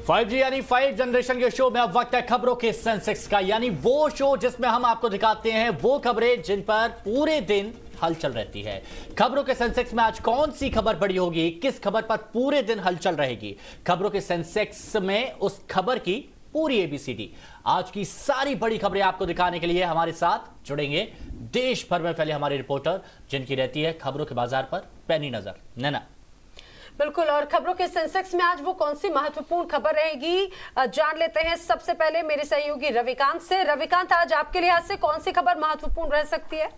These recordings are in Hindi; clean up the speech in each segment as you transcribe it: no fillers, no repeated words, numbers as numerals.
5G यानी 5 जनरेशन के शो में अब वक्त है खबरों के सेंसेक्स का, यानी वो शो जिसमें हम आपको दिखाते हैं वो खबरें जिन पर पूरे दिन हलचल रहती है। खबरों के सेंसेक्स में आज कौन सी खबर बड़ी होगी, किस खबर पर पूरे दिन हलचल रहेगी, खबरों के सेंसेक्स में उस खबर की पूरी एबीसीडी। आज की सारी बड़ी खबरें आपको दिखाने के लिए हमारे साथ जुड़ेंगे देश भर में फैले हमारे रिपोर्टर, जिनकी रहती है खबरों के बाजार पर पैनी नजर। नैना। बिल्कुल, और खबरों के सेंसेक्स में आज वो कौन सी महत्वपूर्ण खबर रहेगी जान लेते हैं। सबसे पहले मेरे सहयोगी रविकांत से। रविकांत, आज आपके लिहाज से कौन सी खबर महत्वपूर्ण रह सकती है?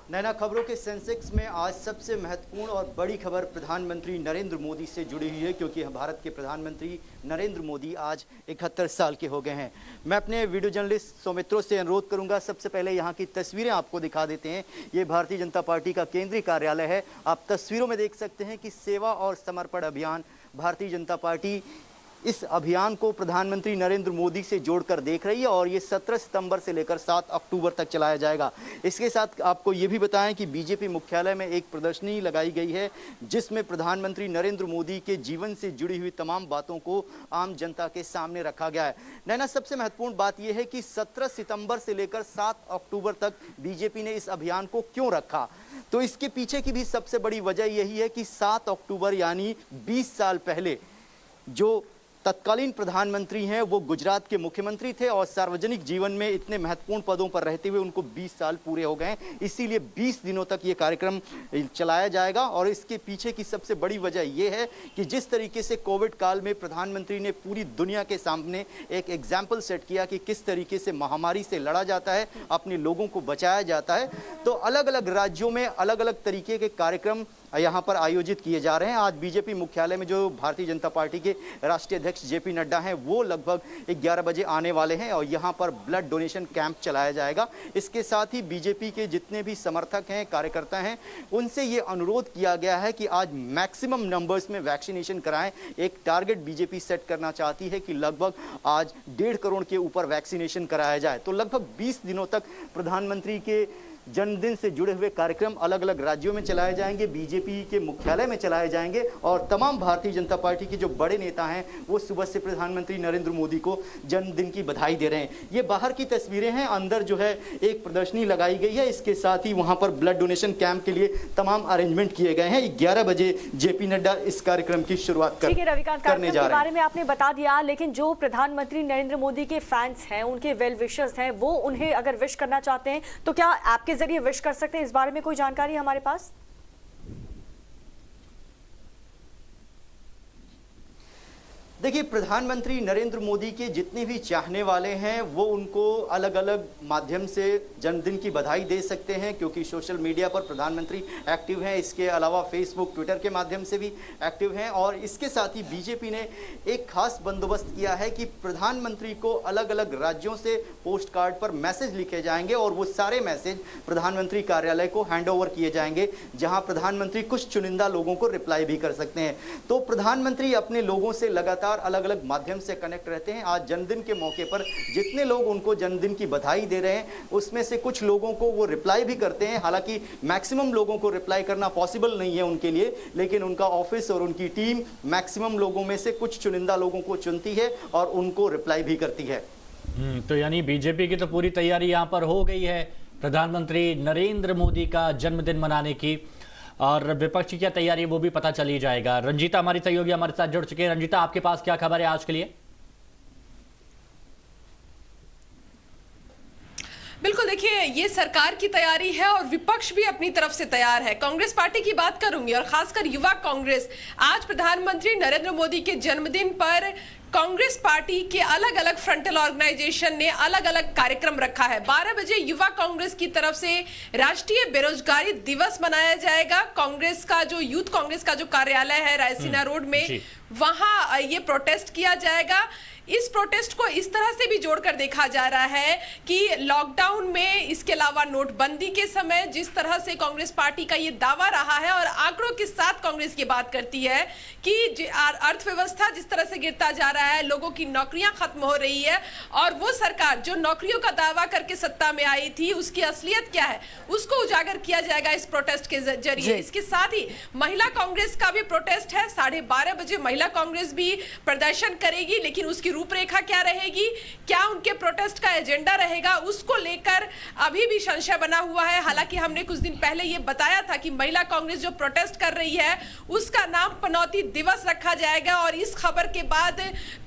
नैना, खबरों के सेंसेक्स में आज सबसे महत्वपूर्ण और बड़ी खबर प्रधानमंत्री नरेंद्र मोदी से जुड़ी हुई है, क्योंकि भारत के प्रधानमंत्री नरेंद्र मोदी आज 71 साल के हो गए हैं। मैं अपने वीडियो जर्नलिस्ट सौमित्रों से अनुरोध करूंगा, सबसे पहले यहाँ की तस्वीरें आपको दिखा देते हैं। ये भारतीय जनता पार्टी का केंद्रीय कार्यालय है। आप तस्वीरों में देख सकते हैं कि सेवा और समर्पण अभियान, भारतीय जनता पार्टी इस अभियान को प्रधानमंत्री नरेंद्र मोदी से जोड़कर देख रही है और ये 17 सितंबर से लेकर 7 अक्टूबर तक चलाया जाएगा। इसके साथ आपको ये भी बताएं कि बीजेपी मुख्यालय में एक प्रदर्शनी लगाई गई है, जिसमें प्रधानमंत्री नरेंद्र मोदी के जीवन से जुड़ी हुई तमाम बातों को आम जनता के सामने रखा गया है। नैना, सबसे महत्वपूर्ण बात यह है कि 17 सितंबर से लेकर 7 अक्टूबर तक बीजेपी ने इस अभियान को क्यों रखा, तो इसके पीछे की भी सबसे बड़ी वजह यही है कि 7 अक्टूबर यानी 20 साल पहले जो तत्कालीन प्रधानमंत्री हैं वो गुजरात के मुख्यमंत्री थे और सार्वजनिक जीवन में इतने महत्वपूर्ण पदों पर रहते हुए उनको 20 साल पूरे हो गए। इसीलिए 20 दिनों तक ये कार्यक्रम चलाया जाएगा। और इसके पीछे की सबसे बड़ी वजह यह है कि जिस तरीके से कोविड काल में प्रधानमंत्री ने पूरी दुनिया के सामने एक एग्जाम्पल सेट किया कि किस तरीके से महामारी से लड़ा जाता है, अपने लोगों को बचाया जाता है, तो अलग अलग राज्यों में अलग अलग तरीके के कार्यक्रम यहाँ पर आयोजित किए जा रहे हैं। आज बीजेपी मुख्यालय में जो भारतीय जनता पार्टी के राष्ट्रीय अध्यक्ष जेपी नड्डा हैं वो लगभग 11 बजे आने वाले हैं और यहाँ पर ब्लड डोनेशन कैंप चलाया जाएगा। इसके साथ ही बीजेपी के जितने भी समर्थक हैं, कार्यकर्ता हैं, उनसे ये अनुरोध किया गया है कि आज मैक्सिमम नंबर्स में वैक्सीनेशन कराएं। एक टारगेट बीजेपी सेट करना चाहती है कि लगभग आज 1.5 करोड़ के ऊपर वैक्सीनेशन कराया जाए। तो लगभग 20 दिनों तक प्रधानमंत्री के जन्मदिन से जुड़े हुए कार्यक्रम अलग अलग राज्यों में चलाए जाएंगे, बीजेपी के मुख्यालय में चलाए जाएंगे और तमाम भारतीय जनता पार्टी के जो बड़े नेता हैं वो सुबह से प्रधानमंत्री नरेंद्र मोदी को जन्मदिन की बधाई दे रहे हैं। ये बाहर की तस्वीरें हैं, अंदर जो है एक प्रदर्शनी लगाई गई है। इसके साथ ही वहां पर ब्लड डोनेशन कैंप के लिए तमाम अरेंजमेंट किए गए हैं। 11 बजे जेपी नड्डा इस कार्यक्रम की शुरुआत करने जा रहे हैं। बारे में आपने बता दिया, लेकिन जो प्रधानमंत्री नरेंद्र मोदी के फैंस हैं, उनके वेल विशर्स हैं, वो उन्हें अगर विश करना चाहते हैं तो क्या आपके जरिए विश कर सकते हैं? इस बारे में कोई जानकारी हमारे पास? देखिए, प्रधानमंत्री नरेंद्र मोदी के जितने भी चाहने वाले हैं वो उनको अलग अलग माध्यम से जन्मदिन की बधाई दे सकते हैं, क्योंकि सोशल मीडिया पर प्रधानमंत्री एक्टिव हैं। इसके अलावा फेसबुक, ट्विटर के माध्यम से भी एक्टिव हैं। और इसके साथ ही बीजेपी ने एक खास बंदोबस्त किया है कि प्रधानमंत्री को अलग अलग राज्यों से पोस्ट कार्ड पर मैसेज लिखे जाएंगे और वो सारे मैसेज प्रधानमंत्री कार्यालय को हैंड ओवर किए जाएंगे, जहां प्रधानमंत्री कुछ चुनिंदा लोगों को रिप्लाई भी कर सकते हैं। तो प्रधानमंत्री अपने लोगों से लगातार अलग अलग माध्यम से कनेक्ट रहते हैं। आज जन्मदिन के मौके पर जितने लोग उनको जन्मदिन की बधाई दे रहे हैं उसमें से कुछ लोगों को वो रिप्लाई भी करते हैं। हालांकि मैक्सिमम लोगों को रिप्लाई करना पॉसिबल नहीं है उनके लिए, लेकिन उनका ऑफिस और उनकी टीम मैक्सिमम लोगों में से कुछ चुनिंदा लोगों को चुनती है और उनको रिप्लाई भी करती है। तो यानी बीजेपी की तो पूरी तैयारी यहाँ पर हो गई है प्रधानमंत्री नरेंद्र मोदी का जन्मदिन मनाने की, और विपक्ष की क्या तैयारी वो भी पता चल ही जाएगा। रंजीता हमारी सहयोगी हमारे साथ जुड़ चुके हैं। रंजीता, आपके पास क्या खबर है आज के लिए? बिल्कुल, देखिए, ये सरकार की तैयारी है और विपक्ष भी अपनी तरफ से तैयार है। कांग्रेस पार्टी की बात करूंगी और खासकर युवा कांग्रेस। आज प्रधानमंत्री नरेंद्र मोदी के जन्मदिन पर कांग्रेस पार्टी के अलग अलग फ्रंटल ऑर्गेनाइजेशन ने अलग अलग कार्यक्रम रखा है। 12 बजे युवा कांग्रेस की तरफ से राष्ट्रीय बेरोजगारी दिवस मनाया जाएगा। कांग्रेस का जो यूथ कांग्रेस का जो कार्यालय है रायसीना रोड में, वहां ये प्रोटेस्ट किया जाएगा। इस प्रोटेस्ट को इस तरह से भी जोड़कर देखा जा रहा है कि लॉकडाउन में, इसके अलावा नोटबंदी के समय जिस तरह से कांग्रेस पार्टी का ये दावा रहा है और आंकड़ों के साथ कांग्रेस ये बात करती है कि अर्थव्यवस्था जिस तरह से गिरता जा रहा है, लोगों की नौकरियां खत्म हो रही है और वो सरकार जो नौकरियों का दावा करके सत्ता में आई थी उसकी असलियत क्या है उसको उजागर किया जाएगा इस प्रोटेस्ट के जरिए। इसके साथ ही महिला कांग्रेस का भी प्रोटेस्ट है, 12:30 बजे महिला कांग्रेस भी प्रदर्शन करेगी, लेकिन उसकी रूपरेखा क्या रहेगी, क्या उनके प्रोटेस्ट का एजेंडा रहेगा, उसको लेकर अभी भी संशय बना हुआ है। हालांकि हमने कुछ दिन पहले ये बताया था कि महिला कांग्रेस जो प्रोटेस्ट कर रही है उसका नाम पनौती दिवस रखा जाएगा और इस खबर के बाद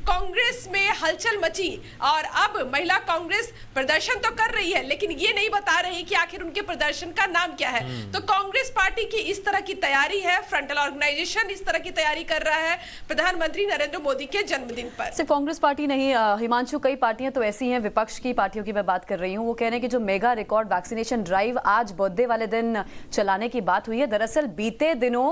कांग्रेस में हलचल मची और अब महिला कांग्रेस प्रदर्शन तो कर रही है लेकिन ये नहीं बता रही कि आखिर उनके प्रदर्शन का नाम क्या है। तो कांग्रेस पार्टी की इस तरह की तैयारी है, फ्रंटल ऑर्गेनाइजेशन इस तरह की तैयारी कर रहा है प्रधानमंत्री नरेंद्र मोदी के जन्मदिन पर। सिर्फ कांग्रेस पार्टी नहीं हिमांशु, कई पार्टियां तो ऐसी हैं, विपक्ष की पार्टियों की मैं बात कर रही हूं, वो कह रहे हैं कि जो मेगा रिकॉर्ड वैक्सीनेशन ड्राइव आज बर्थडे वाले दिन चलाने की बात हुई है, दरअसल बीते दिनों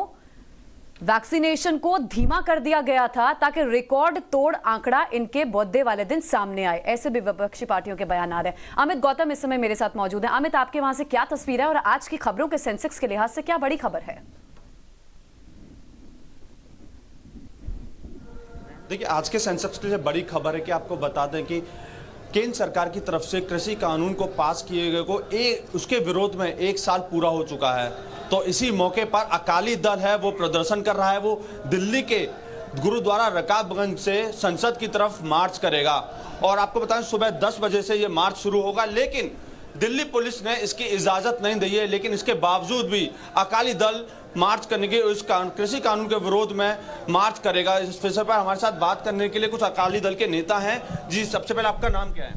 वैक्सीनेशन को धीमा कर दिया गया था ताकि रिकॉर्ड तोड़ आंकड़ा इनके बर्थडे वाले दिन सामने आए। ऐसे भी विपक्षी पार्टियों के बयान आ रहे हैं। अमित गौतम इस समय मेरे साथ मौजूद हैं। अमित, आपके वहां से क्या तस्वीर है और आज की खबरों के सेंसेक्स के लिहाज से क्या बड़ी खबर है? देखिए, आज के सेंसेक्स के लिए बड़ी खबर है कि आपको बता दें कि केंद्र सरकार की तरफ से कृषि कानून को पास किए गए को उसके विरोध में 1 साल पूरा हो चुका है। तो इसी मौके पर अकाली दल है वो प्रदर्शन कर रहा है, वो दिल्ली के गुरुद्वारा रकाबगंज से संसद की तरफ मार्च करेगा और आपको बताएं सुबह 10 बजे से ये मार्च शुरू होगा, लेकिन दिल्ली पुलिस ने इसकी इजाजत नहीं दी है। लेकिन इसके बावजूद भी अकाली दल मार्च करने के उस कृषि कानून के विरोध में मार्च करेगा। इस विषय पर हमारे साथ बात करने के लिए कुछ अकाली दल के नेता हैं। जी, सबसे पहले आपका नाम क्या है?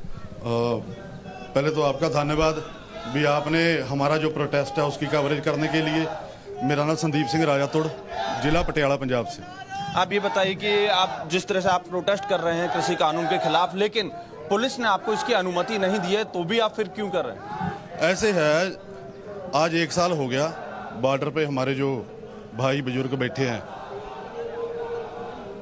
पहले तो आपका धन्यवाद भी, आपने हमारा जो प्रोटेस्ट है उसकी कवरेज करने के लिए। मेरा नाम संदीप सिंह राजातुड़, जिला पटियाला, पंजाब से। आप ये बताइए कि आप जिस तरह से आप प्रोटेस्ट कर रहे हैं कृषि कानून के खिलाफ, लेकिन पुलिस ने आपको इसकी अनुमति नहीं दी है, तो भी आप फिर क्यों कर रहे हैं? ऐसे है, आज 1 साल हो गया, बॉर्डर पे हमारे जो भाई बुजुर्ग बैठे हैं,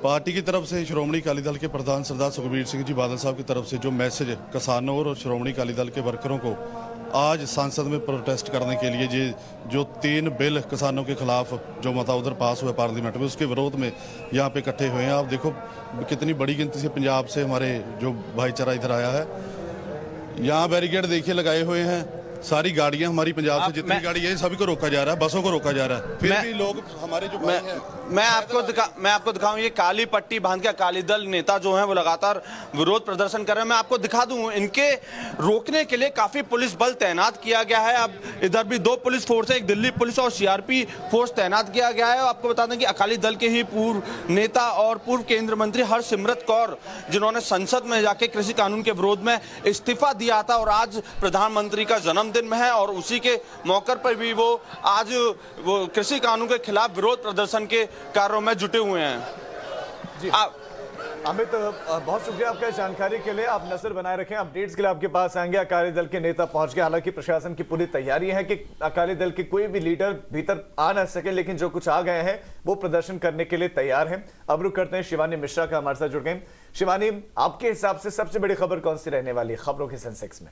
पार्टी की तरफ से श्रोमणी अकाली दल के प्रधान सरदार सुखबीर सिंह जी बादल साहब की तरफ से जो मैसेज किसानों और श्रोमणी अकाली दल के वर्करों को आज संसद में प्रोटेस्ट करने के लिए जो 3 बिल किसानों के खिलाफ जो मता उधर पास हुआ पार्लियामेंट में, उसके विरोध में यहाँ पे इकट्ठे हुए हैं। आप देखो कितनी बड़ी गिनती से पंजाब से हमारे जो भाईचारा इधर आया है। यहाँ बैरिकेड देखिए लगाए हुए हैं, सारी गाड़ियां हमारी पंजाब से जितनी गाड़ी है सभी को रोका जा रहा है, बसों को रोका जा रहा है, फिर भी लोग हमारे जो भाई हैं। मैं आपको दिखाऊं, ये काली पट्टी बांध के अकाली दल नेता जो हैं वो लगातार विरोध प्रदर्शन कर रहे हैं। मैं आपको दिखा दूं, इनके रोकने के लिए काफी पुलिस बल तैनात किया गया है। अब इधर भी 2 पुलिस फोर्स है, एक दिल्ली पुलिस और सीआरपी फोर्स तैनात किया गया है। आपको बता दें कि अकाली दल के ही पूर्व नेता और पूर्व केंद्रीय मंत्री हरसिमरत कौर, जिन्होंने संसद में जाके कृषि कानून के विरोध में इस्तीफा दिया था और आज प्रधानमंत्री का जन्मदिन में है और उसी के मौके पर भी वो आज वो कृषि कानून के खिलाफ विरोध प्रदर्शन के कार्यों में जुटे हुए हैं। जी अमित, बहुत शुक्रिया आपका जानकारी के लिए। आप नजर बनाए रखें, अपडेट्स के लिए आपके पास आएंगे। अकाली दल के नेता पहुंच गए, हालांकि प्रशासन की पूरी तैयारी है कि अकाली दल के कोई भी लीडर भीतर आ ना सके, लेकिन जो कुछ आ गए हैं वो प्रदर्शन करने के लिए तैयार हैं। अब रुक करते हैं शिवानी मिश्रा का, हमारे साथ जुड़ गए। शिवानी, आपके हिसाब से सबसे बड़ी खबर कौन सी रहने वाली है खबरों के सेंसेक्स में?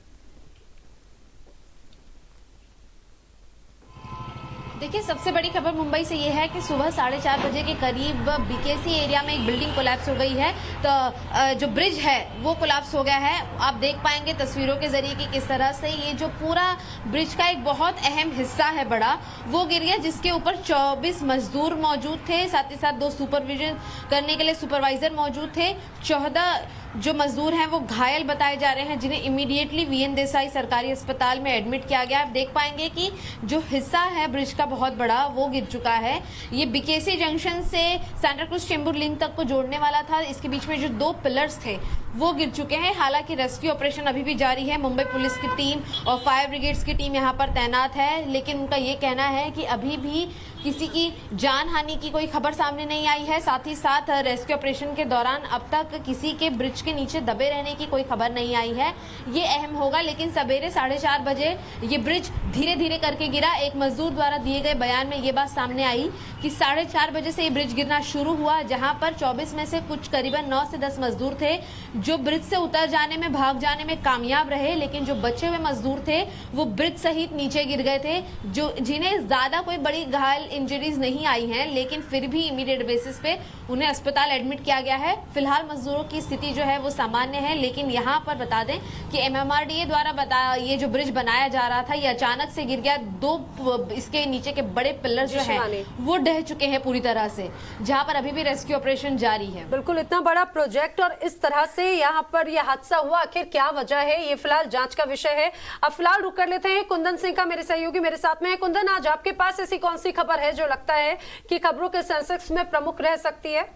देखिए, सबसे बड़ी खबर मुंबई से ये है कि सुबह 4:30 बजे के करीब बीकेसी एरिया में एक बिल्डिंग कोलैप्स हो गई है। तो जो ब्रिज है वो कोलैप्स हो गया है। आप देख पाएंगे तस्वीरों के जरिए कि किस तरह से ये जो पूरा ब्रिज का एक बहुत अहम हिस्सा है बड़ा, वो गिर गया, जिसके ऊपर 24 मजदूर मौजूद थे, साथ ही साथ 2 सुपरविजन करने के लिए सुपरवाइजर मौजूद थे। 14 जो मजदूर हैं वो घायल बताए जा रहे हैं, जिन्हें इमीडिएटली वीएन देसाई सरकारी अस्पताल में एडमिट किया गया। आप देख पाएंगे कि जो हिस्सा है ब्रिज का बहुत बड़ा वो गिर चुका है। ये बीकेसी जंक्शन से सेंटा क्रूज चेंबूर लिंक तक को जोड़ने वाला था। इसके बीच में जो 2 पिलर्स थे वो गिर चुके हैं। हालांकि रेस्क्यू ऑपरेशन अभी भी जारी है। मुंबई पुलिस की टीम और फायर ब्रिगेड्स की टीम यहाँ पर तैनात है, लेकिन उनका ये कहना है कि अभी भी किसी की जान हानि की कोई खबर सामने नहीं आई है। साथ ही साथ रेस्क्यू ऑपरेशन के दौरान अब तक किसी के ब्रिज ब्रिज के नीचे दबे रहने की कोई खबर नहीं आई है, ये अहम होगा। लेकिन सवेरे 4:30 बजे ये ब्रिज धीरे धीरे करके गिरा। एक मजदूर द्वारा दिए गए बयान में ये बात सामने आई कि 4:30 बजे से ये ब्रिज गिरना शुरू हुआ, जहां पर 24 में से कुछ करीबन 9 से 10 मजदूर थे जो ब्रिज से उतर जाने में, भाग जाने में कामयाब रहे, लेकिन जो बचे हुए मजदूर थे वो ब्रिज सहित नीचे गिर गए थे, जो जिन्हें ज्यादा कोई बड़ी घायल इंजरीज नहीं आई हैं, लेकिन फिर भी इमीडिएट बेसिस पे उन्हें अस्पताल एडमिट किया गया है। फिलहाल मजदूरों की स्थिति जो है वो सामान्य है, लेकिन यहाँ पर बता दें कि MMRDA द्वारा ये जो ब्रिज बनाया जा रहा था ये अचानक से गिर गया। 2 इसके नीचे के बड़े पिलर जो हैं वो ढह चुके हैं पूरी तरह से, जहां पर अभी भी रेस्क्यू ऑपरेशन जारी है। बिल्कुल, इतना बड़ा प्रोजेक्ट और इस तरह से यहाँ पर यह हादसा हुआ, आखिर क्या वजह है, ये फिलहाल जांच का विषय है। अब फिलहाल रुक कर लेते हैं कुंदन सिंह का, मेरे सहयोगी मेरे साथ में है। कुंदन, आज आपके पास ऐसी कौन सी खबर है जो लगता है कि खबरों के सेंसेक्स में प्रमुख रह सकती है?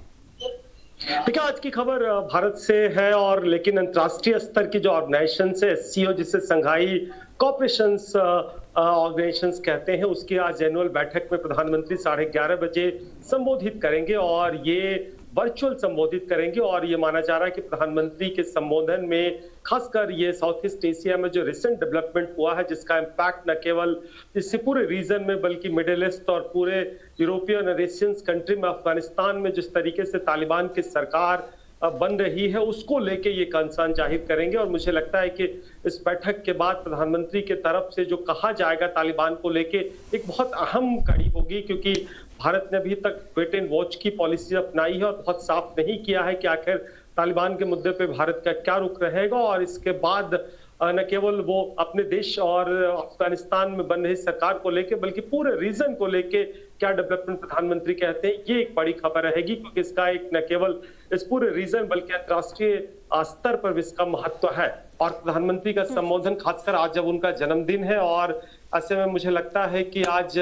देखिए, आज की खबर भारत से है, और लेकिन अंतर्राष्ट्रीय स्तर की जो ऑर्गेनाइजेशन है SCO, जिसे संघाई कॉपरेशन ऑर्गेनाइजेशंस कहते हैं, उसकी आज एनुअल बैठक में प्रधानमंत्री 11:30 बजे संबोधित करेंगे, और ये वर्चुअल संबोधित करेंगे। और ये माना जा रहा है कि प्रधानमंत्री के संबोधन में खासकर ये साउथ ईस्ट एशिया में जो रिसेंट डेवलपमेंट हुआ है, जिसका इम्पैक्ट न केवल इस पूरे रीजन में बल्कि मिडिल ईस्ट और पूरे यूरोपियन और एशियन कंट्री में, अफगानिस्तान में जिस तरीके से तालिबान की सरकार बन रही है, उसको लेके ये कंसर्न जाहिर करेंगे। और मुझे लगता है कि इस बैठक के बाद प्रधानमंत्री के तरफ से जो कहा जाएगा तालिबान को लेके एक बहुत अहम कड़ी होगी, क्योंकि भारत ने अभी तक वेट एंड वॉच की पॉलिसी अपनाई है और बहुत साफ नहीं किया है कि आखिर तालिबान के मुद्दे पे भारत का क्या रुख रहेगा। और इसके बाद न केवल वो अपने देश और अफगानिस्तान में बन रही सरकार को लेके बल्कि पूरे रीजन को लेके क्या डेवलपमेंट प्रधानमंत्री कहते हैं, ये एक बड़ी खबर रहेगी, क्योंकि इसका एक न केवल इस पूरे रीजन बल्कि अंतर्राष्ट्रीय स्तर पर इसका महत्व है। और प्रधानमंत्री का संबोधन खासकर आज जब उनका जन्मदिन है, और ऐसे में मुझे लगता है कि आज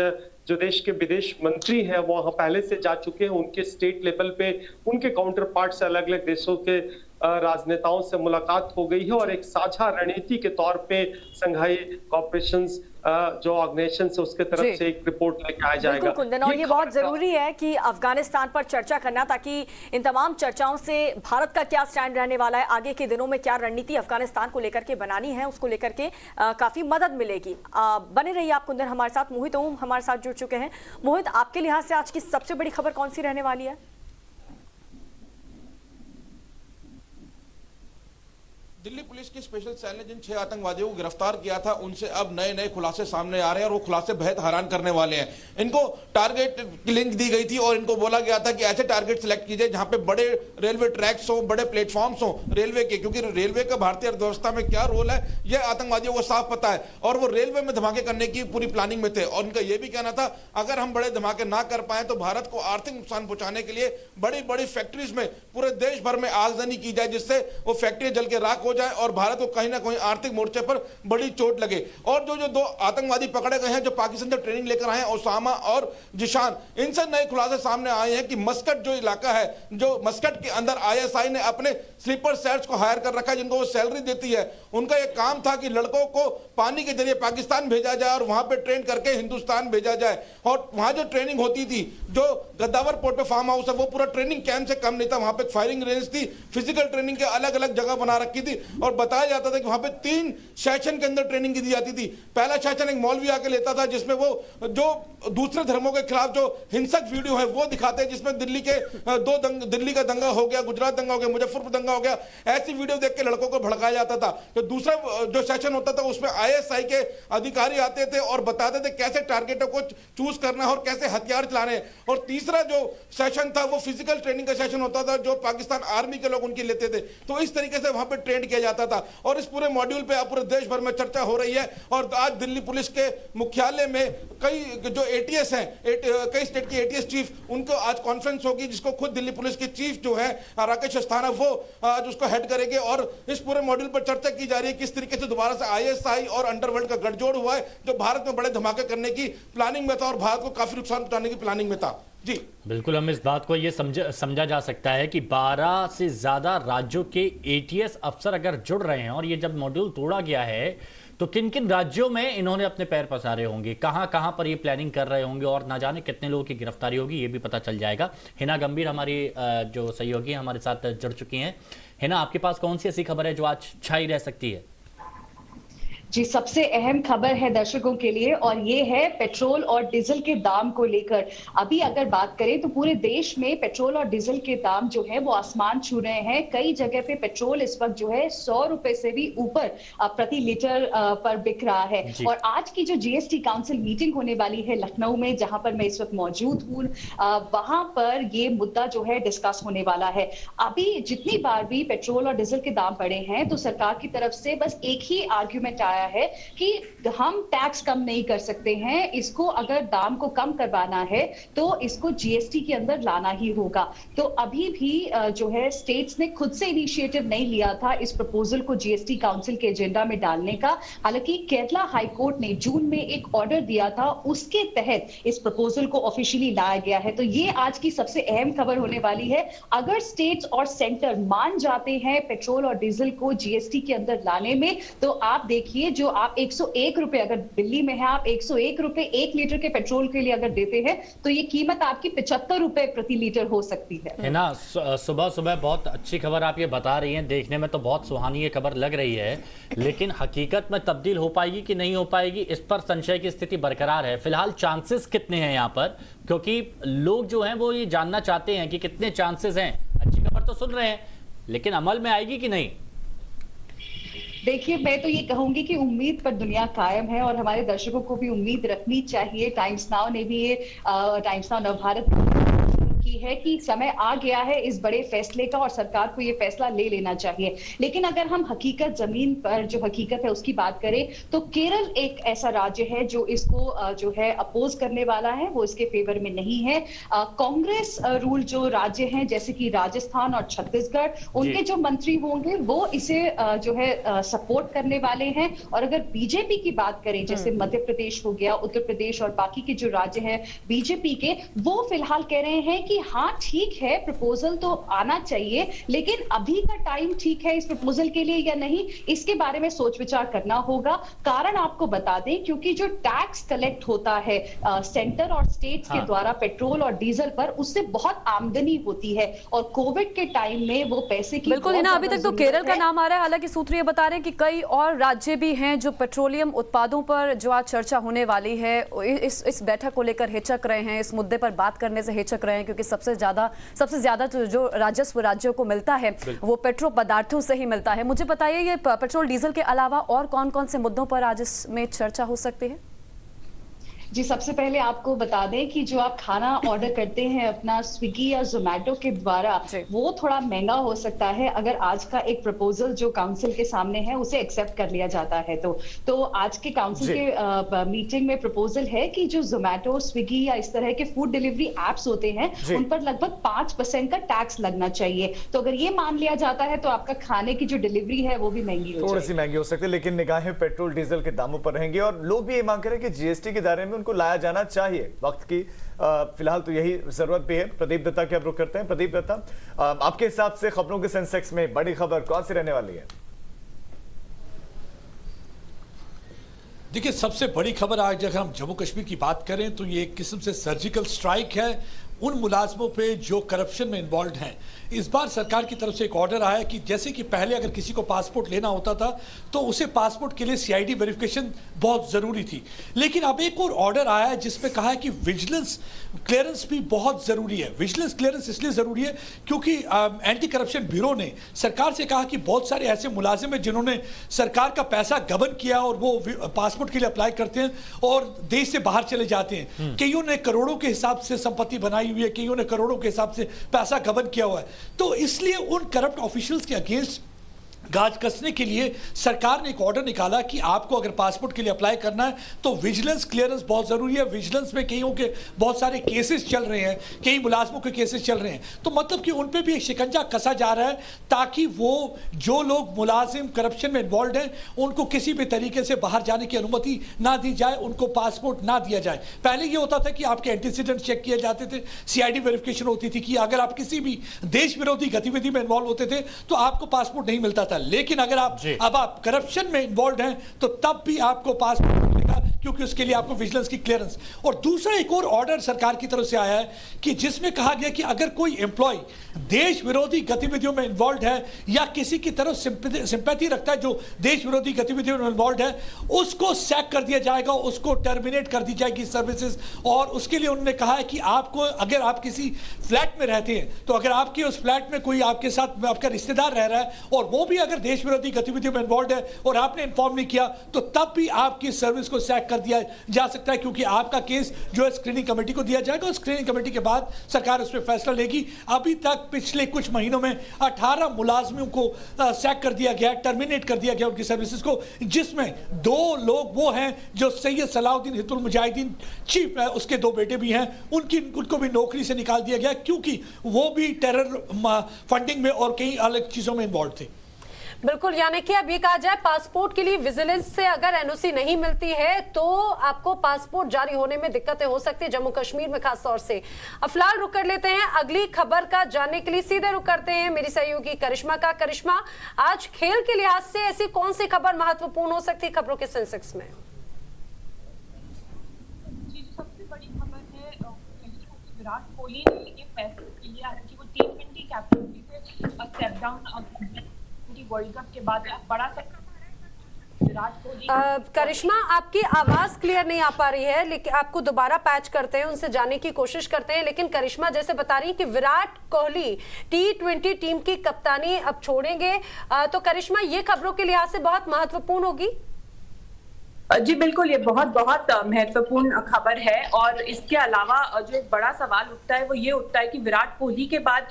जो देश के विदेश मंत्री हैं वो वहां पहले से जा चुके हैं, उनके स्टेट लेवल पे उनके काउंटर पार्ट से अलग अलग देशों के राजनेताओं से मुलाकात हो गई है, और एक साझा रणनीति के तौर पे संघाई कॉपरेशन जो ऑर्गेनाइजेशन है उसके तरफ से एक रिपोर्ट लेके आया जाएगा। कुंदन, और ये बहुत जरूरी है कि अफगानिस्तान पर चर्चा करना, ताकि इन तमाम चर्चाओं से भारत का क्या स्टैंड रहने वाला है, आगे के दिनों में क्या रणनीति अफगानिस्तान को लेकर के बनानी है, उसको लेकर के काफी मदद मिलेगी। बने रहिए आप कुंदन हमारे साथ। मोहित ओम हमारे साथ जुड़ चुके हैं। मोहित, आपके लिहाज से आज की सबसे बड़ी खबर कौन सी रहने वाली है? दिल्ली पुलिस की स्पेशल सेल ने जिन 6 आतंकवादियों को गिरफ्तार किया था, उनसे अब नए नए खुलासे सामने आ रहे हैं, और वो खुलासे बेहद हैरान करने वाले हैं। इनको टारगेट की लिंक दी गई थी, और इनको बोला गया था कि ऐसे टारगेट सिलेक्ट कीजिए जहां पे बड़े रेलवे ट्रैक्स हो, बड़े प्लेटफॉर्म्स हो रेलवे के, क्योंकि रेलवे का भारतीय अर्थव्यवस्था में क्या रोल है यह आतंकवादियों को साफ पता है, और वो रेलवे में धमाके करने की पूरी प्लानिंग में थे। और उनका यह भी कहना था अगर हम बड़े धमाके ना कर पाए तो भारत को आर्थिक नुकसान पहुंचाने के लिए बड़ी बड़ी फैक्ट्रीज में पूरे देश भर में आगजनी की जाए, जिससे वो फैक्ट्री जल के राख हो जाए और भारत को कहीं ना कहीं आर्थिक मोर्चे पर बड़ी चोट लगे। और जो 2 आतंकवादी पकड़े गए हैं जो पाकिस्तान से ट्रेनिंग लेकर आए हैं, ओसामा और जिशान, इनसे नए खुलासे सामने आए हैं कि मस्कट जो इलाका है, जो मस्कट के अंदर ISI ने अपने स्लीपर सेल्स को हायर कर रखा है, जिनको वो सैलरी देती है। उनका यह काम था कि लड़कों को पानी के जरिए पाकिस्तान भेजा जाए और वहां पर ट्रेन करके हिंदुस्तान भेजा जाए। और वहां जो ट्रेनिंग होती थी, जो गद्दावर पोर्ट पे फार्म हाउस है, वो पूरा ट्रेनिंग कैंप से कम नहीं था। वहां पे फायरिंग रेंज थी, फिजिकल ट्रेनिंग के अलग अलग जगह बना रखी थी, और बताया जाता था कि वहां पे 3 सेशन के अंदर ट्रेनिंग दी जाती थी। पहला सेशन एक मौलवी आके लेता था, जिसमें वो जो दूसरे धर्मों के खिलाफ जो हिंसक वीडियो है वो दिखाते हैं, जिसमें दिल्ली के दिल्ली का दंगा हो गया, गुजरात दंगा हो गया, मुजफ्फरपुर दंगा हो गया, ऐसी वीडियो देख के लड़कों को भड़काया जाता था। तो दूसरा जो सेशन होता था उसमें ISI के अधिकारी आते थे और बताते थे कैसे टारगेटों को चूज करना है और कैसे हथियार चलाने। और तीसरा जो सेशन था वो फिजिकल ट्रेनिंग का सेशन होता था, जो पाकिस्तान आर्मी के लोग उनकी लेते थे। तो इस तरीके से वहां पे ट्रेन किया जाता था, और इस पूरे मॉड्यूल पे अब पूरे देश भर में चर्चा हो रही है। और आज दिल्ली पुलिस के मुख्यालय में कई जो ATS हैं, कई स्टेट के ATS चीफ, उनको आज कॉन्फ्रेंस होगी, जिसको खुद दिल्ली पुलिस के चीफ जो है राकेश अस्थाना, वो आज उसको हेड करेंगे। और इस पूरे मॉड्यूल पर चर्चा की जा रही है किस तरीके से दोबारा से ISI और अंडरवर्ल्ड का गठजोड़ हुआ है, जो भारत में बड़े धमाके करने की प्लानिंग में था और भारत को काफी नुकसान पहुंचाने की प्लानिंग में था। जी बिल्कुल, हम इस बात को ये समझा जा सकता है कि 12 से ज्यादा राज्यों के ATS अफसर अगर जुड़ रहे हैं, और ये जब मॉड्यूल तोड़ा गया है तो किन किन राज्यों में इन्होंने अपने पैर पसारे होंगे, कहां कहां पर ये प्लानिंग कर रहे होंगे, और ना जाने कितने लोगों की गिरफ्तारी होगी, ये भी पता चल जाएगा। हिना गंभीर हमारी जो सहयोगी हमारे साथ जुड़ चुकी हैं। है ना, आपके पास कौन सी ऐसी खबर है जो आज छाई रह सकती है? जी, सबसे अहम खबर है दर्शकों के लिए और ये है पेट्रोल और डीजल के दाम को लेकर। अभी अगर बात करें तो पूरे देश में पेट्रोल और डीजल के दाम जो है वो आसमान छू रहे हैं। कई जगह पे पेट्रोल इस वक्त जो है 100 रुपए से भी ऊपर प्रति लीटर पर बिक रहा है। और आज की जो जीएसटी काउंसिल मीटिंग होने वाली है लखनऊ में, जहां पर मैं इस वक्त मौजूद हूँ, वहां पर ये मुद्दा जो है डिस्कस होने वाला है। अभी जितनी बार भी पेट्रोल और डीजल के दाम बढ़े हैं तो सरकार की तरफ से बस एक ही आर्ग्यूमेंट आया है कि हम टैक्स कम नहीं कर सकते हैं, इसको अगर दाम को कम करवाना है तो इसको जीएसटी के अंदर लाना ही होगा। तो अभी भी जो है स्टेट्स ने खुद से इनिशिएटिव नहीं लिया था इस प्रपोजल को जीएसटी काउंसिल के एजेंडा में डालने का। हालांकि केरला हाई कोर्ट ने जून में एक ऑर्डर दिया था, उसके तहत इस प्रपोजल को ऑफिशियली लाया गया है। तो ये आज की सबसे अहम खबर होने वाली है। अगर स्टेट्स और सेंटर मान जाते हैं पेट्रोल और डीजल को जीएसटी के अंदर लाने में, तो आप देखिए जो आप 101 रुपए, अगर दिल्ली में है आप 101 रुपए 1 लीटर के पेट्रोल के लिए अगर देते हैं तो ये कीमत आपकी 75 रुपए प्रति लीटर हो सकती है ना। सुबह सुबह बहुत अच्छी खबर आप ये बता रही हैं, देखने में तो बहुत सुहानी ये खबर लग रही है, लेकिन हकीकत में तब्दील हो पाएगी कि नहीं हो पाएगी, इस पर संशय की स्थिति बरकरार है। फिलहाल चांसेस कितने हैं यहाँ पर, क्योंकि लोग जो हैं वो ये जानना चाहते हैं कि कितने चांसेस हैं। अच्छी खबर तो सुन रहे हैं, लेकिन अमल में आएगी कि नहीं? देखिए, मैं तो ये कहूंगी कि उम्मीद पर दुनिया कायम है और हमारे दर्शकों को भी उम्मीद रखनी चाहिए। टाइम्स नाउ ने भी ये टाइम्स नाउ नवभारत की है कि समय आ गया है इस बड़े फैसले का और सरकार को ये फैसला ले लेना चाहिए। लेकिन अगर हम हकीकत, जमीन पर जो हकीकत है उसकी बात करें तो केरल एक ऐसा राज्य है जो इसको जो है अपोज करने वाला है, वो इसके फेवर में नहीं है। कांग्रेस रूल जो राज्य हैं जैसे कि राजस्थान और छत्तीसगढ़, उनके जो मंत्री होंगे वो इसे जो है सपोर्ट करने वाले हैं। और अगर बीजेपी की बात करें, जैसे मध्य प्रदेश हो गया, उत्तर प्रदेश और बाकी के जो राज्य हैं बीजेपी के, वो फिलहाल कह रहे हैं कि हाँ ठीक है, प्रपोजल तो आना चाहिए, लेकिन अभी का टाइम ठीक है इस प्रपोजल के लिए या नहीं, इसके बारे में सोच विचार करना होगा। कारण आपको बता दें, क्योंकि जो टैक्स कलेक्ट होता है सेंटर और स्टेट्स के द्वारा पेट्रोल और डीजल पर, उससे बहुत आमदनी होती है और कोविड के टाइम में वो पैसे की बिल्कुल ना, अभी तक तो केरल का नाम आ रहा है। हालांकि सूत्र ये बता रहे हैं कि कई और राज्य भी हैं जो पेट्रोलियम उत्पादों पर जो आज चर्चा होने वाली है, इस बैठक को लेकर हिचक रहे हैं, इस मुद्दे पर बात करने से हिचक रहे हैं, क्योंकि सबसे ज्यादा जो राजस्व राज्यों को मिलता है वो पेट्रो पदार्थों से ही मिलता है। मुझे बताइए, ये पेट्रोल डीजल के अलावा और कौन कौन से मुद्दों पर आज इसमें चर्चा हो सकती है? जी, सबसे पहले आपको बता दें कि जो आप खाना ऑर्डर करते हैं अपना स्विगी या जोमेटो के द्वारा, वो थोड़ा महंगा हो सकता है अगर आज का एक प्रपोजल जो काउंसिल के सामने है उसे एक्सेप्ट कर लिया जाता है। तो आज के काउंसिल के मीटिंग में प्रपोजल है कि जो जोमेटो, स्विगी या इस तरह के फूड डिलीवरी एप्स होते हैं उन पर लगभग 5% का टैक्स लगना चाहिए। तो अगर ये मान लिया जाता है तो आपका खाने की जो डिलीवरी है वो भी महंगी हो, थोड़ी सी महंगी हो सकती है, लेकिन निगाहें पेट्रोल डीजल के दामों पर रहेंगी और लोग भी ये मांग रहे हैं कि जीएसटी के दायरे में को लाया जाना चाहिए। वक्त की फिलहाल तो यही जरूरत भी है। प्रदीप दत्ता की अब रुख करते हैं। प्रदीप दत्ता, आपके हिसाब से खबरों के सेंसेक्स में बड़ी खबर कौन सी रहने वाली है? देखिए, सबसे बड़ी खबर आज अगर हम जम्मू कश्मीर की बात करें तो ये एक किस्म से सर्जिकल स्ट्राइक है उन मुलाजमों पे जो करप्शन में इन्वॉल्व हैं। इस बार सरकार की तरफ से एक ऑर्डर आया कि जैसे कि पहले अगर किसी को पासपोर्ट लेना होता था तो उसे पासपोर्ट के लिए सीआईडी वेरिफिकेशन बहुत ज़रूरी थी, लेकिन अब एक और ऑर्डर आया है जिसमें कहा है कि विजिलेंस क्लियरेंस भी बहुत ज़रूरी है। विजिलेंस क्लियरेंस इसलिए ज़रूरी है क्योंकि एंटी करप्शन ब्यूरो ने सरकार से कहा कि बहुत सारे ऐसे मुलाजिम हैं जिन्होंने सरकार का पैसा गबन किया और वो पासपोर्ट के लिए अप्लाई करते हैं और देश से बाहर चले जाते हैं। कईयों ने करोड़ों के हिसाब से संपत्ति बनाई हुई है, कईयों ने करोड़ों के हिसाब से पैसा गबन किया हुआ है। तो इसलिए उन करप्ट ऑफिशियल्स के अगेंस्ट गाज कसने के लिए सरकार ने एक ऑर्डर निकाला कि आपको अगर पासपोर्ट के लिए अप्लाई करना है तो विजिलेंस क्लियरेंस बहुत जरूरी है। विजिलेंस में कईयों के बहुत सारे केसेस चल रहे हैं, कई मुलाजमों के केसेस चल रहे हैं, तो मतलब कि उन पे भी एक शिकंजा कसा जा रहा है ताकि वो जो लोग मुलाजिम करप्शन में इन्वॉल्व हैं उनको किसी भी तरीके से बाहर जाने की अनुमति ना दी जाए, उनको पासपोर्ट ना दिया जाए। पहले ये होता था कि आपके एंटीसीडेंट चेक किए जाते थे, सीआईडी वेरिफिकेशन होती थी कि अगर आप किसी भी देश विरोधी गतिविधि में इन्वॉल्व होते थे तो आपको पासपोर्ट नहीं मिलता था। लेकिन अगर आप करप्शन में इन्वॉल्व हैं तो तब भी आपको पासपोर्ट मिलेगा क्योंकि उसके लिए आपको विजिलेंस की क्लियरेंस। और दूसरा एक और ऑर्डर सरकार की तरफ से आया है कि जिसमें कहा गया कि अगर कोई एम्प्लॉय देश विरोधी गतिविधियों में इन्वॉल्व है या किसी की तरफ सिंपैथी रखता है जो देश विरोधी गतिविधियों में इन्वॉल्व है, उसको सैक कर दिया जाएगा, उसको टर्मिनेट कर दी जाएगी सर्विसेज। और उसके लिए उन्होंने कहा है कि आपको, अगर आप किसी फ्लैट में रहते हैं तो अगर आपके उस फ्लैट में कोई आपके साथ आपका रिश्तेदार रह रहा है और वो भी अगर देश विरोधी गतिविधियों में इन्वॉल्व है और आपने इन्फॉर्म नहीं किया, तो तब भी आपकी सर्विस को सैक कर दिया जा सकता है, क्योंकि आपका केस जो है स्क्रीनिंग कमेटी को दिया जाएगा और स्क्रीनिंग कमेटी के बाद सरकार उस पर फैसला लेगी। अभी तक पिछले कुछ महीनों में 18 मुलाजमों को सैक कर दिया गया, टर्मिनेट कर दिया गया उनकी सर्विसेज को, जिसमें 2 लोग वो हैं जो सैयद सलाउद्दीन हिजबुल मुजाहिदीन चीफ है, उसके 2 बेटे भी हैं, उनको भी नौकरी से निकाल दिया गया क्योंकि वो भी टेरर फंडिंग में और कई अलग चीजों में इन्वॉल्व थे। बिल्कुल, यानी कि अब ये कहा जाए पासपोर्ट के लिए विजिलेंस से अगर एनओसी नहीं मिलती है तो आपको पासपोर्ट जारी होने में दिक्कतें हो सकती है, जम्मू कश्मीर में खास तौर से। अब फिलहाल रुक कर लेते हैं अगली खबर का जानने के लिए, सीधे रुक करते हैं मेरी सहयोगी करिश्मा का। करिश्मा, आज खेल के लिहाज से ऐसी कौन सी खबर महत्वपूर्ण हो सकती है खबरों के सेंसेक्स में? सबसे बड़ी खबर है विराट कोहली ने ये फैसला किया है कि वो T20 कैप्टनसी से स्टेप डाउन वर्ल्ड कप के बाद बड़ा सा विराट कोहली। करिश्मा, आपकी आवाज क्लियर नहीं आ पा रही है, लेकिन आपको दोबारा पैच करते हैं, उनसे जानने की कोशिश करते हैं। लेकिन करिश्मा जैसे बता रही कि विराट कोहली T20 टीम की कप्तानी अब छोड़ेंगे, तो करिश्मा ये खबरों के लिहाज से बहुत महत्वपूर्ण होगी। जी बिल्कुल, ये बहुत महत्वपूर्ण खबर है। और इसके अलावा जो एक बड़ा सवाल उठता है वो ये उठता है कि विराट कोहली के बाद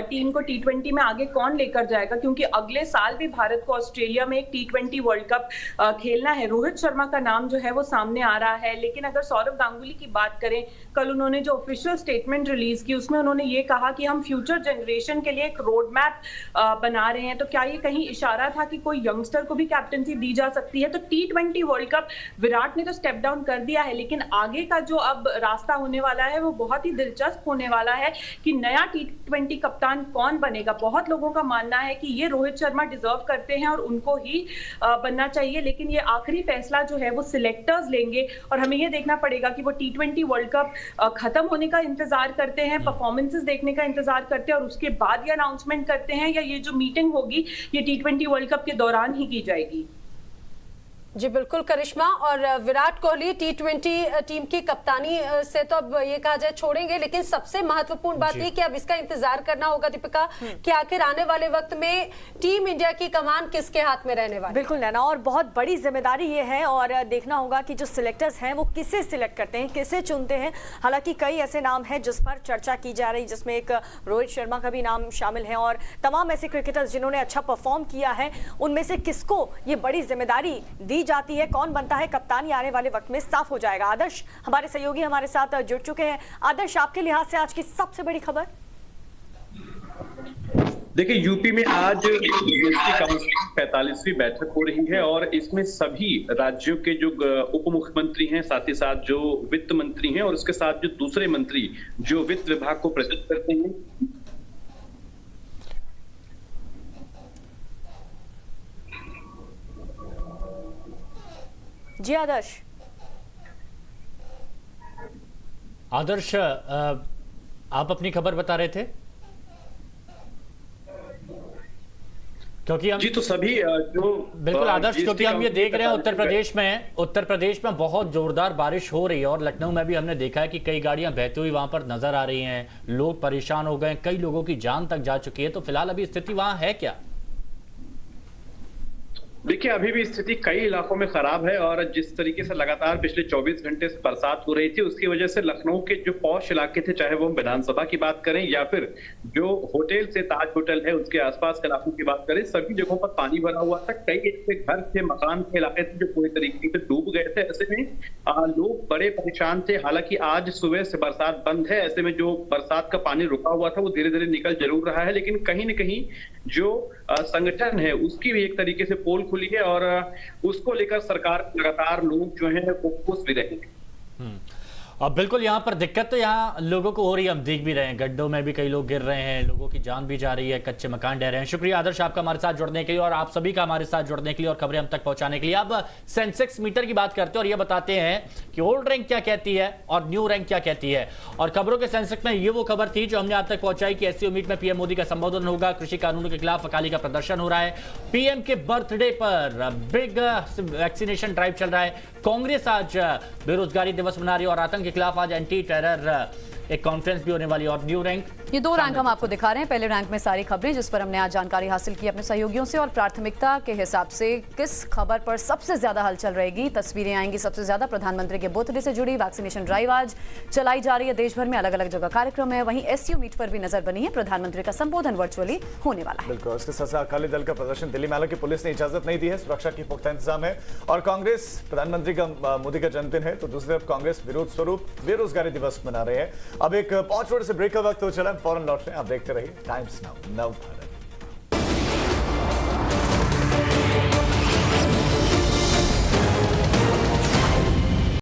टीम को T20 में आगे कौन लेकर जाएगा, क्योंकि अगले साल भी भारत को ऑस्ट्रेलिया में एक T20 वर्ल्ड कप खेलना है। रोहित शर्मा का नाम जो है वो सामने आ रहा है, लेकिन अगर सौरव गांगुली की बात करें, कल उन्होंने जो ऑफिशियल स्टेटमेंट रिलीज की उसमें उन्होंने ये कहा कि हम फ्यूचर जनरेशन के लिए एक रोड मैप बना रहे हैं। तो क्या ये कहीं इशारा था कि कोई यंगस्टर को भी कैप्टनसी दी जा सकती है? तो T20 वर्ल्ड कप विराट ने तो स्टेप डाउन कर दिया है, लेकिन आगे का जो अब रास्ता होने वाला है वो बहुत ही दिलचस्प होने वाला है कि नया T20 कप्तान कौन बनेगा। बहुत लोगों का मानना है कि ये रोहित शर्मा डिजर्व करते हैं और उनको ही बनना चाहिए, लेकिन ये आखिरी फैसला जो है वो सिलेक्टर्स लेंगे और हमें ये देखना पड़ेगा कि वो T20 वर्ल्ड कप खत्म होने का इंतजार करते हैं, परफॉर्मेंसेस देखने का इंतजार करते हैं और उसके बाद ये अनाउंसमेंट करते हैं, या ये जो मीटिंग होगी ये T20 वर्ल्ड कप के दौरान ही की जाएगी। जी बिल्कुल करिश्मा, और विराट कोहली T20 टीम की कप्तानी से तो अब ये कहा जाए छोड़ेंगे, लेकिन सबसे महत्वपूर्ण बात ये कि अब इसका इंतजार करना होगा दीपिका कि आखिर आने वाले वक्त में टीम इंडिया की कमान किसके हाथ में रहने वाली। बिल्कुल नैना, और बहुत बड़ी जिम्मेदारी ये है और देखना होगा कि जो सिलेक्टर्स हैं वो किसे सिलेक्ट करते हैं, किसे चुनते हैं। हालांकि कई ऐसे नाम हैं जिस पर चर्चा की जा रही, जिसमें एक रोहित शर्मा का भी नाम शामिल है और तमाम ऐसे क्रिकेटर्स जिन्होंने अच्छा परफॉर्म किया है, उनमें से किसको ये बड़ी जिम्मेदारी दी जाती है, कौन बनता है कप्तान, आने वाले वक्त में साफ हो जाएगा। आदर्श हमारे सहयोगी हमारे साथ जुड़ चुके हैं। आदर्श, आपके लिहाज से आज की सबसे बड़ी खबर? देखिए, यूपी में आज जीएसटी काउंसिल की 45वीं बैठक हो रही है और इसमें सभी राज्यों के जो उप मुख्यमंत्री हैं, साथ ही साथ जो वित्त मंत्री हैं और उसके साथ जो दूसरे मंत्री जो वित्त विभाग को प्रेजेंट करते हैं, जी आदर्श। आदर्श, आप अपनी खबर बता रहे थे, क्योंकि हम जी तो सभी जो बिल्कुल आदर्श, क्योंकि हम ये देख रहे हैं उत्तर प्रदेश में बहुत जोरदार बारिश हो रही है और लखनऊ में भी हमने देखा है कि कई गाड़ियां बहती हुई वहां पर नजर आ रही हैं, लोग परेशान हो गए, कई लोगों की जान तक जा चुकी है। तो फिलहाल अभी स्थिति वहां है क्या? देखिए, अभी भी स्थिति कई इलाकों में खराब है और जिस तरीके से लगातार पिछले 24 घंटे से बरसात हो रही थी, उसकी वजह से लखनऊ के जो पॉश इलाके थे, चाहे वो हम विधानसभा की बात करें या फिर जो होटल से ताज होटल है उसके आसपास के इलाकों की बात करें, सभी जगहों पर पानी भरा हुआ था। कई ऐसे घर थे, मकान के इलाके थे जो पूरी तरीके से डूब गए थे। ऐसे में लोग बड़े परेशान थे। हालांकि आज सुबह से बरसात बंद है, ऐसे में जो बरसात का पानी रुका हुआ था वो धीरे धीरे निकल जरूर रहा है, लेकिन कहीं न कहीं जो संगठन है उसकी भी एक तरीके से पोल खुली है और उसको लेकर सरकार लगातार लोग जो है वो खुश भी रहेंगे। अब बिल्कुल यहाँ पर दिक्कत तो यहाँ लोगों को हो रही है, हम देख भी रहे हैं, गड्ढों में भी कई लोग गिर रहे हैं, लोगों की जान भी जा रही है, कच्चे मकान ढह रहे हैं। शुक्रिया आदर्श आपका हमारे साथ जुड़ने के लिए और आप सभी का हमारे साथ जुड़ने के लिए और खबरें हम तक पहुंचाने के लिए। अब सेंसेक्स मीटर की बात करते हैं और ये बताते हैं कि ओल्ड रैंक क्या कहती है और न्यू रैंक क्या कहती है। और खबरों के सेंसेक्स में ये वो खबर थी जो हमने आप तक पहुंचाई कि एससीओ मीट में पीएम मोदी का संबोधन होगा, कृषि कानूनों के खिलाफ अकाली का प्रदर्शन हो रहा है, पीएम के बर्थडे पर बिग वैक्सीनेशन ड्राइव चल रहा है, कांग्रेस आज बेरोजगारी दिवस मना रही है और आतंक के खिलाफ आज एंटी टेरर एक कॉन्फ्रेंस भी होने वाली है। और न्यू रैंक, ये दो रैंक हम आपको दिखा रहे हैं। पहले रैंक में सारी खबरें जिस पर हमने आज जानकारी हासिल की अपने सहयोगियों से और प्राथमिकता के हिसाब से किस खबर पर सबसे ज्यादा हलचल रहेगी, तस्वीरें आएंगी सबसे ज्यादा। प्रधानमंत्री के बर्थडे से जुड़ी वैक्सीनेशन ड्राइव आज चलाई जा रही है, देश भर में अलग अलग जगह कार्यक्रम है। वहीं एससीओ मीट पर भी नजर बनी है, प्रधानमंत्री का संबोधन वर्चुअली होने वाला है। बिल्कुल, उसके साथ अकाली दल का प्रदर्शन दिल्ली में, हालांकि पुलिस ने इजाजत नहीं दी है, सुरक्षा की पुख्ता इंतजाम है। और कांग्रेस, प्रधानमंत्री का मोदी का जन्मदिन है तो दूसरी तरफ कांग्रेस विरोध स्वरूप बेरोजगारी दिवस मना रहे हैं। अब एक 5 मिनट से ब्रेक का वक्त हो चला है, फौरन लौट रहे हैं, आप देखते रहिए टाइम्स नाउ, नव भारत।